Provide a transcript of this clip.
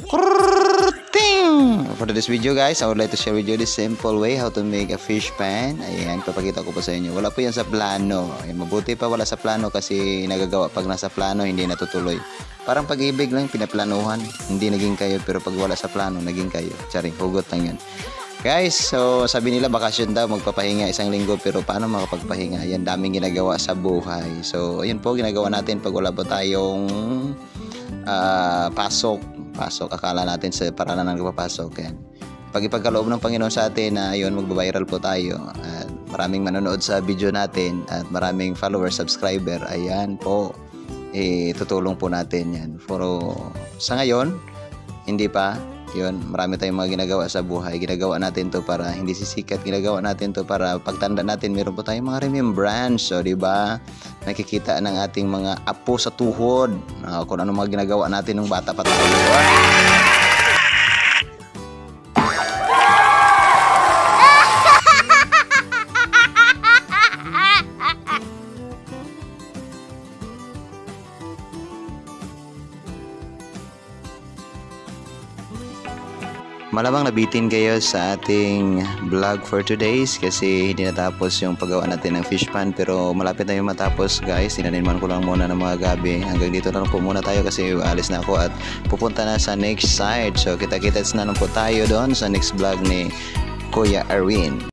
For this video guys, I would like to share with you this simple way how to make a fish pan. Ayan, papakita ko po sa inyo. Wala po yan sa plano. Ayan, mabuti pa wala sa plano kasi nagagawa pag nasa plano hindi natutuloy. Parang pag-ibig lang, pinaplanuhan. Hindi naging kayo, pero pag wala sa plano, naging kayo. Charing, hugot lang yun. Guys, so sabi nila bakasyon daw, magpapahinga 1 linggo, pero paano makapagpahinga? Ayan, daming ginagawa sa buhay. So, ayun po, ginagawa natin pag wala po tayong pasok, akala natin sa paralan ng papasok. Yan. Pag ipagkaloob ng Panginoon sa atin na ayun, magbabiral po tayo at maraming manonood sa video natin at maraming followers, subscriber, ayan po, tutulong po natin yan. Pero sa ngayon, hindi pa. Yun, marami tayong mga ginagawa sa buhay. Ginagawa natin to para hindi sisikat. Ginagawa natin to para pagtanda natin, meron po tayong mga remembrance. So, di ba? Nakikita ng ating mga apo sa tuhod. Kung ano mga ginagawa natin nung bata pa tayo. Malamang nabitin kayo sa ating vlog for today's kasi hindi natapos yung paggawa natin ng fish pan, pero malapit na yung matapos guys. Tinaniman ko lang muna ng mga gabi. Hanggang dito na lang po muna tayo kasi alis na ako at pupunta na sa next side. So kita-kits na lang po tayo doon sa next vlog ni Kuya Erwin.